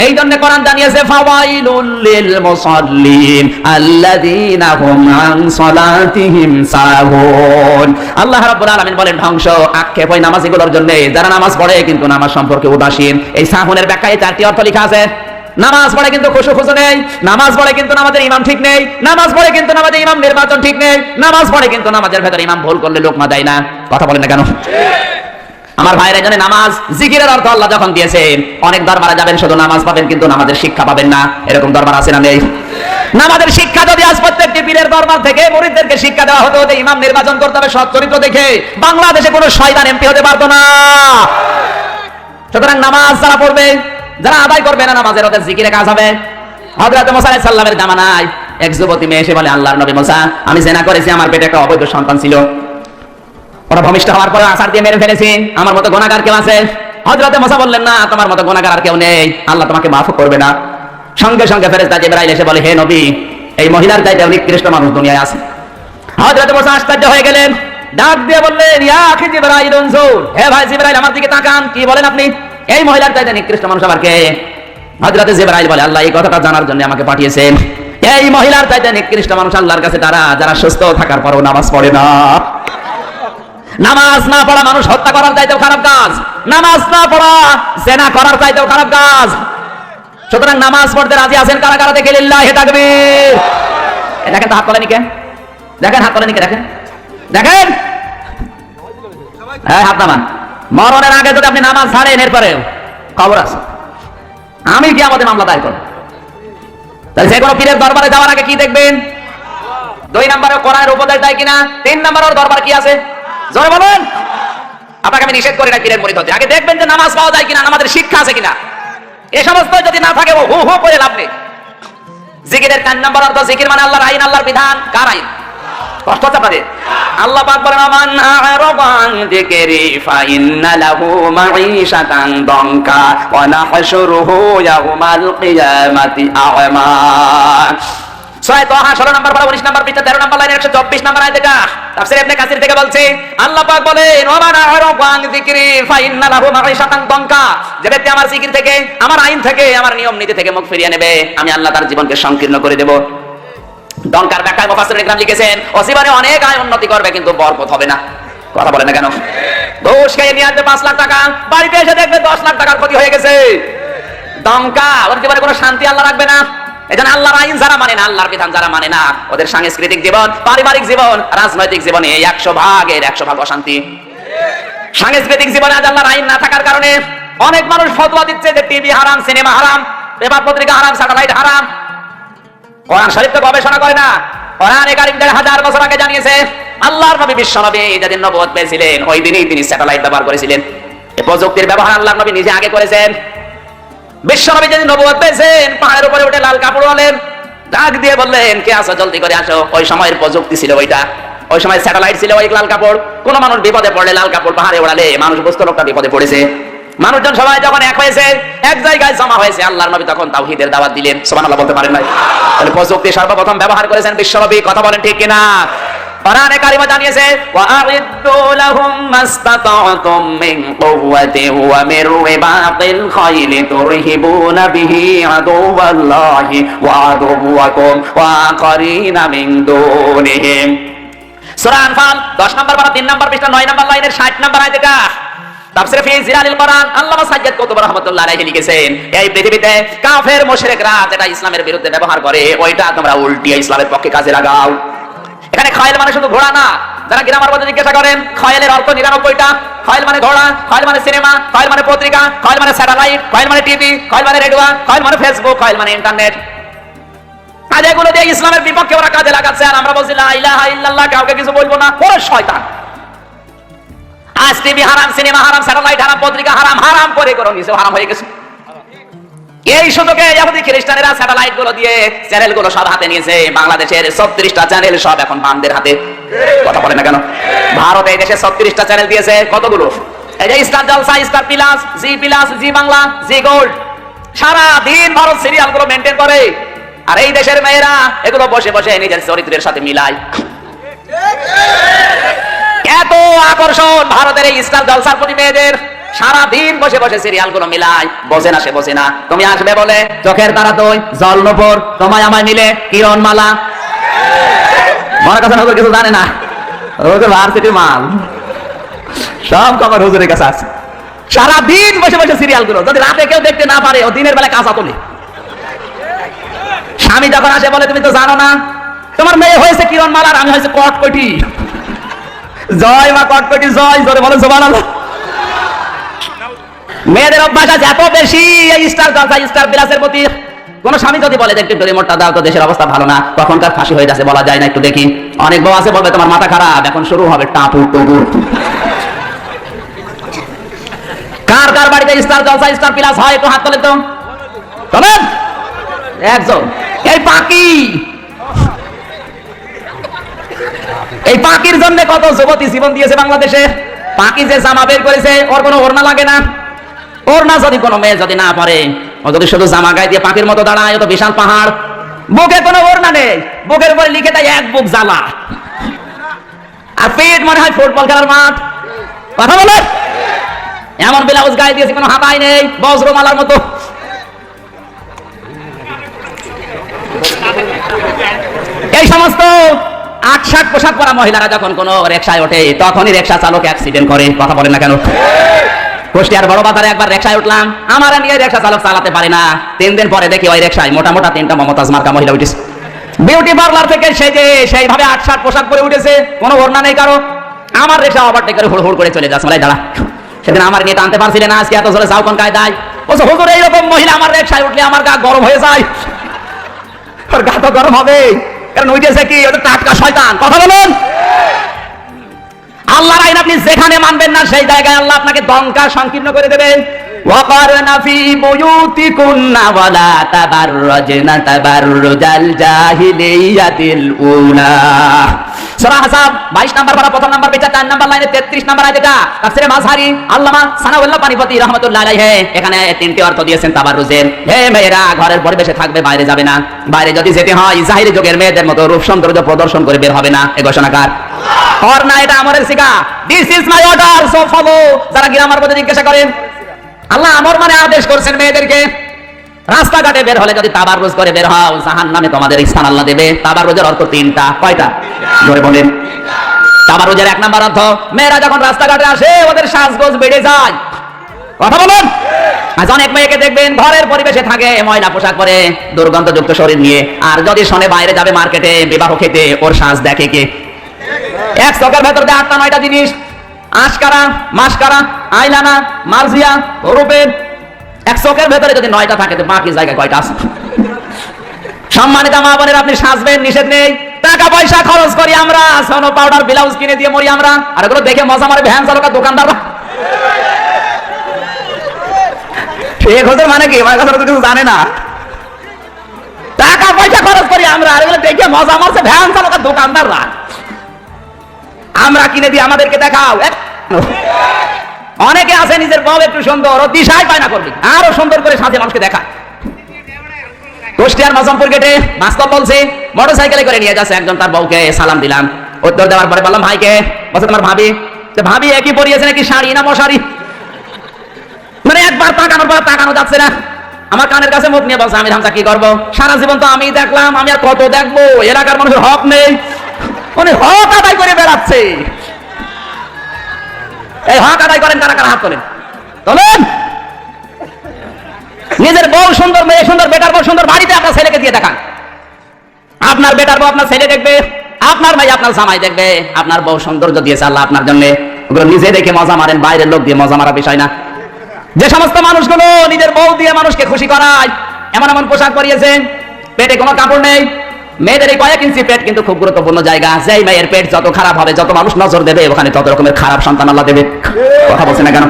এই জন্য কোরআন জানিয়েছে ফাওয়াইলুল লিল মুসাল্লিন আল্লাযীনা হুম আন সালাতিহিম সাহুন। আল্লাহ রাব্বুল আলামিন বলেন ধ্বংস আক্ষেপ ওই নামাজীগুলোর জন্য যারা নামাজ পড়ে কিন্তু নামাজ সম্পর্কে উদাসীন। এই সাহুনের ব্যাখ্যায় চারটি অর্থ লেখা আছে। নামাজ পড়ে কিন্তু খুশু খুশু নেই, নামাজ পড়ে কিন্তু নামাজের ইমাম ঠিক নেই, নামাজ পড়ে কিন্তু নামাজের ইমাম নির্বাচন ঠিক নেই, নামাজ পড়ে কিন্তু নামাজের ভেতরে ইমাম ভুল করলে লোকমা দেয় না। কথা বলেন না কেন? আমার ভাইরা জানে নামাজ জিকিরের অর্থ আল্লাহ যখন দিয়েছেন, অনেক দরবারে যাবেন শুধু নামাজ পাবেন কিন্তু নামাজের শিক্ষা পাবেন না, এরকম দরবার আছে না নেই? নামাজের শিক্ষা যদি আজ প্রত্যেকটি পীরের দরবার থেকে মুরিদদেরকে শিক্ষা দেওয়া হতো যে ইমাম নির্বাচন করতে হবে সৎ চরিত্র দেখে, বাংলাদেশে কোনো শয়তান এমপি হতে পারতো না। সুতরাং নামাজ যারা পড়বে, যারা আদায় করবে না নামাজের, ওদের জিকিরে কাজ হবে। হযরত মুসা আলাইহিস সালামের জামানায় এক যুবতী মেয়ে এসে বলে, আল্লাহর নবী মুসা, আমি জিনা করেছি, আমার পেটে একটা অবৈধ সন্তান ছিল, ওরা ভূমিষ্ঠ হওয়ার পরে আছাড় দিয়ে মেরে ফেলেছি, আমার মতো গুনাহগার কেউ আছে? হযরত মুসা বললেন, না, তোমার মতো গুনাহগার আর কেউ নেই, আল্লাহ তোমাকে মাফ করবে না। সঙ্গে সঙ্গে ফেরেশতা জিবরাইল এসে বলে, হে নবী, এই মহিলার চাইতে নিকৃষ্ট মানুষ দুনিয়ায় আছে। হযরত মুসা আশ্চর্য হয়ে গেলেন, ডাক দিয়ে বললেন, ইয়া আখি জিবরাইল উনজুর, হে ভাই জিবরাইল আমার দিকে তাকান, কি বলেন আপনি? এই মহিলার চাইতে নিকৃষ্ট মানুষ আবার কে? হযরত জিবরাইল বলে, আল্লাহ এই কথাটা জানার জন্য আমাকে পাঠিয়েছেন। এই মহিলার চাইতে নিকৃষ্ট মানুষ আল্লাহর কাছে তারা যারা সুস্থ থাকার পরও নামাজ পড়ে না। নামাজ না পড়া মানুষ হত্যা করার চাইতেও খারাপ কাজ, নামাজ না পড়া জিনা করার চাইতেও খারাপ কাজ। সুতরাং নামাজ পড়তে রাজি আছেন কারা কারা? দেখে লিল্লাহি তাকবীর। দেখেন তো হাত তোলেন কে? দেখেন হাত তোলেন কে? দেখেন দেখেন, হ্যাঁ হাত নামান। মরণের আগে যদি আপনি নামাজ ছাড়েন এরপরে খবর আছে, আমি কি আমাদের মামলা দায়ের করব। তাহলে যে কোনো পীরের দরবারে যাওয়ার আগে কি দেখবেন? 2 নম্বরে কোরআনের উপদেশ দেয় কিনা, 3 নম্বরের দরবার কি আছে জোরে বলেন। আপনাকে আমি নিষেধ করি না পীরের মুরিদ হতে, আগে দেখবেন যে নামাজ পাওয়া যায় কিনা, নামাজের শিক্ষা আছে কিনা। এই সমস্ত যদি না থাকে হু হু করে লাভ নেই। জিকিরের 4 নম্বর অর্থ, জিকির মানে আল্লাহর আইন, আল্লাহর বিধান। কার আইন? কষ্ট হচ্ছে আপনাদের? আল্লাহ পাক বলেন, মান আ'রাদা আন যিকরি ফাইন্না লাহু মাঈশাতান দানকা ওয়া নাহশুরুহু ইয়াওমাল কিয়ামাতি আ'মা। সূরা তাহা 16 নম্বর পারা 19 নম্বর পৃষ্ঠা 13 নম্বর লাইন 124 নম্বর আয়াত। এটা তাফসীর ইবনে কাসির থেকে বলছে, আল্লাহ পাক বলেন, ওয়া মান আ'রাদা আন যিকরি ফাইন্না লাহু মাঈশাতান দানকা, যে ব্যক্তি আমার জিকির থেকে, আমার আইন থেকে, আমার নিয়ম নীতি থেকে মুখ ফিরিয়ে নেবে, আমি আল্লাহ তার জীবনকে সংকীর্ণ করে দেব। দনকার ব্যাখ্যায় মুফাসসিরিন ইকরাম লিখেছেন, ও জীবনে অনেক আয় উন্নতি করবে কিন্তু বরকত হবে না। কথা বলেন না কেন? দোষ খেয়ে নিয়ে আসবে 5 লাখ টাকা, বাড়িতে এসে দেখবে 10 লাখ টাকার ক্ষতি হয়ে গেছে। দনকা, ওর জীবনে কোনো শান্তি আল্লাহ রাখবে না। এজন্য আল্লাহর আইন যারা মানে না, আল্লাহর বিধান যারা মানে না, ওদের সাংস্কৃতিক জীবন, পারিবারিক জীবন, রাজনৈতিক জীবনে 100 ভাগের 100 ভাগ অশান্তি। সাংস্কৃতিক জীবনে আজ আল্লাহর আইন না থাকার কারণে অনেক মানুষ ফতোয়া দিচ্ছে যে টিভি হারাম, সিনেমা হারাম, পেপার পত্রিকা হারাম, স্যাটেলাইট হারাম। কোরআন শরীফ তো গবেষণা করে না। কোরআনে কারীম 1000 বছর আগে জানিয়েছে, আল্লাহর নবী বিশ্ব নবী যেদিন নবুয়ত পেয়েছিলেন ওই দিনই তিনি স্যাটেলাইট ব্যবহার করেছিলেন। এই প্রযুক্তির ব্যবহার আল্লাহর নবী নিজে আগে করেছেন। বিশ্ব নবী যেদিন নবুয়ত পেয়েছেন, পাহাড়ের উপরে উঠে লাল কাপড় আনলেন, ডাক দিয়ে বললেন, কে আসো জলদি করে আসো। ওই সময়ের প্রযুক্তি ছিল ওইটা, ওই সময় স্যাটেলাইট ছিল, ওই লাল কাপড়। কোন মানুষ বিপদে পড়লে লাল কাপড় পাহাড়ে ওড়ালে মানুষ বুঝতো লোকটা বিপদে পড়েছে। মানুষজন সবাই যখন এক হয়েছে, এক জায়গায় জমা হয়েছে, আল্লাহর নবী তখন তাওহীদের দাওয়াত দিলেন। সুবহানাল্লাহ বলতে পারেন না? তাহলে প্রযুক্তি সর্বপ্রথম ব্যবহার করেছেন বিশ্ব নবী। কথা বলেন ঠিক কিনা? কোরআনে কারিমা জানিয়েছে, ওয়া আ'ইদ্দু লাহুম মাসতাতা'তুম মিন কুওয়াতিন ওয়া মির রিবাতিল খাইলি তুরহিবুনা বিহি আদুওয়াল্লাহি ওয়া আদুওয়াকুম ওয়া আখারিনা মিন দুনিহিম। সূরা আনফাল 10 নম্বর পারা 3 নম্বর পৃষ্ঠা 9 নম্বর লাইনের 60 নম্বর আয়াত। এটা তাফসীর ফি জিলালিল কোরআন আল্লামা সাজ্জাদ কুতুব রাহমাতুল্লাহ আলাইহি লিখেছেন, এই পৃথিবীতে কাফের মুশরিকরা যেটা ইসলামের বিরুদ্ধে ব্যবহার করে, ওইটা তোমরা উল্টিয়ে ইসলামের পক্ষে কাজে লাগাও। এখানে খায়ল মানে শুধু ঘোড়া না। যারা গ্রামার মধ্যে জিজ্ঞাসা করেন খায়লের অর্থ 99টা। খায়ল মানে ঘোড়া, খায়ল মানে সিনেমা, খায়ল মানে পত্রিকা, খায়ল মানে স্যাটেলাইট, খায়ল মানে টিভি, খায়ল মানে রেডিও, খায়ল মানে ফেসবুক, খায়ল মানে ইন্টারনেট। আজ এগুলো দিয়ে ইসলামের বিপক্ষে ওরা কাজে লাগাচ্ছে, আর আমরা বলছি লা ইলাহা ইল্লাল্লাহ, কাউকে কিছু বলবো না। ওরা শয়তান। আজ টিভি হারাম, সিনেমা হারাম, স্যাটেলাইট হারাম, পত্রিকা হারাম, হারাম করে করো নিচে হারাম হয়ে গেছে। এই সুযোগে ইহুদি খ্রিস্টানেরা স্যাটেলাইট গুলো দিয়ে চ্যানেল গুলো সব হাতে নিয়েছে। বাংলাদেশের 36টা চ্যানেল সব এখন বামদের হাতে। কথা বলে না কেন? ভারত এই দেশে 36টা চ্যানেল দিয়েছে। কতগুলো? এই যে স্টার জলসা, স্টার প্লাস, জি প্লাস, জি বাংলা, জি গোল্ড, সারা দিন ভারত সিরিয়াল গুলো মেনটেন করে। আর এই দেশের মেয়েরা এগুলো বসে বসে নিজের চরিত্রের সাথে মিলায়। এত আকর্ষণ ভারতের এই স্টার জলসার প্রতি মেয়েদের। সারাদিন বসে বসে সিরিয়াল গুলো মিলাই, বসে না সে বসে না। তুমি আসবে বলে চোখের তারা তুই, জল নপুর, তোমায় আমায় নিলে কিরণ মালা। মনে কথা হুজুর কিছু জানে না, হুজুর ভার্সিটি মাল, সব খবর হুজুরের কাছে আছে। সারাদিন বসে বসে সিরিয়াল গুলো যদি রাতে কেউ দেখতে না পারে, ও দিনের বেলা কাঁচা তোলে। স্বামী যখন আসে বলে তুমি তো জানো না তোমার মেয়ে হয়েছে কিরণ মালার, আমি হয়েছে কটকটি। জয় মা কটকটি জয়, জোরে বলো সুবহানাল্লাহ। মেয়েদের অভ্যাস আছে এত বেশি এই স্টার জলসা স্টার বিলাসের প্রতি। কোন স্বামী যদি বলে একটু রিমোটটা দাও তো, দেশের অবস্থা ভালো না, কখনকার ফাঁসি হয়ে যাচ্ছে বলা যায় না, একটু দেখি। অনেক বউ আছে বলবে তোমার মাথা খারাপ, এখন শুরু হবে টাপুর টুপুর। কার কার বাড়িতে স্টার জলসা স্টার প্লাস হয় একটু হাত তোলেন তো, তোলেন একজন। এই পাকি, এই পাকির জন্য কত যুবতী জীবন দিয়েছে বাংলাদেশে। পাকি যে জামা বের করেছে, ওর কোনো ওড়না লাগে না। ওড়না যদি কোনো মেয়ে যদি না পরে, ও যদি শুধু জামা গায়ে দিয়ে পাখির মতো দাঁড়ায়, ও তো বিশাল পাহাড়। বুকে কোনো ওড়না নেই, বুকের উপরে লিখে দেয় এক বুক জ্বালা, আর পেট মনে হয় ফুটবল খেলার মাঠ। কথা বলে এমন ব্লাউজ গায়ে দিয়েছে কোনো হাতাই নেই, বজ্রমালার মতো। এই সমস্ত আটশাট পোশাক পরা মহিলারা যখন কোন রিকশায় ওঠে, তখনই রিকশা চালক অ্যাক্সিডেন্ট করে। কথা বলেন না কেন? কুষ্টিয়ার বড় বাজারে একবার রিকশায় উঠলাম, আমার নিয়ে রিকশা চালক চালাতে পারে না। 3 দিন পরে দেখি ওই রিকশায় মোটা মোটা 3টা মমতাজ মার্কা মহিলা উঠেছে। বিউটি পার্লার থেকে সেজে সেইভাবে আটশাট পোশাক পরে উঠেছে, কোনো ওড়না নেই কারো। আমার রিকশা ওভারটেক করে হুড় হুড় করে চলে যাচ্ছে। মানে দাঁড়া, সেদিন আমার নিয়ে টানতে পারছিলেন না, আজকে এত জোরে যাও কোন কায়দায়? বলছে হুজুর এইরকম মহিলা আমার রিকশায় উঠলে আমার গা গরম হয়ে যায়। ওর গা তো গরম হবে, কারণ উঠেছে কি, ওদের টাটকা শয়তান। কথা বলুন। আল্লাহর আইন আপনি যেখানে মানবেন না, সেই জায়গায় আল্লাহ আপনাকে দঙ্কা সংকীর্ণ করে দেবেন। ওয়াকারনা ফি বুয়ুতিকুন্না ওয়ালা তাবাররাজনা তাবাররুজাল জাহিলিয়াতিল উলা। সূরা হাসাব 22 নাম্বার পারা প্রথম নাম্বার পেজে 4 নাম্বার লাইনে 33 নাম্বার আয়াত। এটা তাফসীরে মাযহারি আল্লামা সানাউল্লাহ পানিপতি রাহমাতুল্লাহ আলাইহি এখানে 3টি অর্থ দিয়েছেন তাবাররুজের। হে মেয়েরা ঘরের পরিবেশে থাকবে, বাইরে যাবে না। বাইরে যদি যেতে হয় জাহিরি যুগের মেয়েদের মতো রূপ সৌন্দর্য প্রদর্শন করে বের হবে না। এই ঘোষণাকার আর না, এটা আমরের শিখা। This is my order, so follow. যারা গ্রামার মধ্যে জিজ্ঞাসা করেন, আল্লাহ আমর মানে আদেশ করেছেন মেয়েদেরকে রাস্তাঘাটে বের হলে যদি তাবাররুজ করে বের হও, জাহান্নামে তোমাদের স্থান আল্লাহ দেবে। তাবাররুজের অর্থ 3টা। কয়টা? জোরে বলেন। তাবাররুজের 1 নাম্বার অর্থ, মেয়েরা যখন রাস্তাঘাটে আসে ওদের সাজগোজ বেড়ে যায়। কথা বলুন। আজ অনেক মেয়েকে দেখবেন ঘরের পরিবেশে থাকে, ময়লা পোশাক পরে, দুর্গন্ধযুক্ত শরীর নিয়ে, আর যদি শোনে বাইরে যাবে মার্কেটে বিবাহ খেতে, ওর সাজ দেখে কে? এক চোখের ভেতর দিয়ে 8টা 9টা জিনিস, আশকারা, মাসকারা, আইলানা, মার্জিয়া, রূপের। এক চোখের ভেতরে যদি 9টা থাকে, তো বাকি জায়গায় কয়টা আছে? সম্মানিত মা বোনের, আপনি সাজবেন, নিষেধ নেই। টাকা পয়সা খরচ করি আমরা, সোনো পাউডার ব্লাউজ কিনে দিয়ে মরি আমরা, আর এগুলো দেখে মজা মারে ভ্যান চালক দোকানদাররা। শেখ হোসেন মানে কি, আমার কথা তো কিছু জানে না। টাকা পয়সা খরচ করি আমরা, আর এগুলো দেখে মজা মারছে ভ্যান চালক দোকানদাররা। আমরা কিনে দিই, আমাদেরকে দেখাও। অনেকে আছে নিজের বউ একটু সুন্দর, ও দিশাই পায় না করবি, আরো সুন্দর করে সাজে মানুষকে দেখা। কুষ্টিয়ার মাজমপুর গেটে মাস্টার বলছে মোটরসাইকেলে করে নিয়ে যাচ্ছে একজন, তার বউকে সালাম দিলাম। উত্তর দেওয়ার পরে বললাম ভাইকে, বলছে তোমার ভাবি। ভাবি একই পরিয়েছে নাকি শাড়ি না মশারি? মানে একবার তাকানোর পর তাকানো যাচ্ছে না। আমার কানের কাছে মুখ নিয়ে বলছে আমি হামজা কি করবো, সারা জীবন তো আমি দেখলাম, আমি আর কত দেখবো? এলাকার মানুষের হক নেই, উনি হক আদায় করে বেড়াচ্ছে। এই হক আদায় করেন কারা কারা? হাত তোলেন, তোলেন। নিজের বউ সুন্দর, মেয়ে সুন্দর, বেটার বউ সুন্দর, বাড়িতে আপনার ছেলেকে দিয়ে দেখান। আপনার বেটার বউ আপনার ছেলে দেখবে, আপনার ভাই আপনার জামাই দেখবে, আপনার বউ সৌন্দর্য দিয়েছে আল্লাহ আপনার জন্য। ওগুলো নিজে দেখে মজা মারেন, বাইরের লোক দিয়ে মজা মারা বিষয় না। যে সমস্ত মানুষগুলো নিজের বউ দিয়ে মানুষকে খুশি করায়, এমন এমন পোশাক পরিয়েছেন, পেটে কোনো কাপড় নেই। মেয়েদের এই কয়েক ইঞ্চি পেট কিন্তু খুব গুরুত্বপূর্ণ জায়গা। যেই মেয়ের পেট যত খারাপ হবে, যত মানুষ নজর দেবে, ওখানে তত রকমের খারাপ সন্তান আল্লাহ দেবে। কথা বলছে না কেন?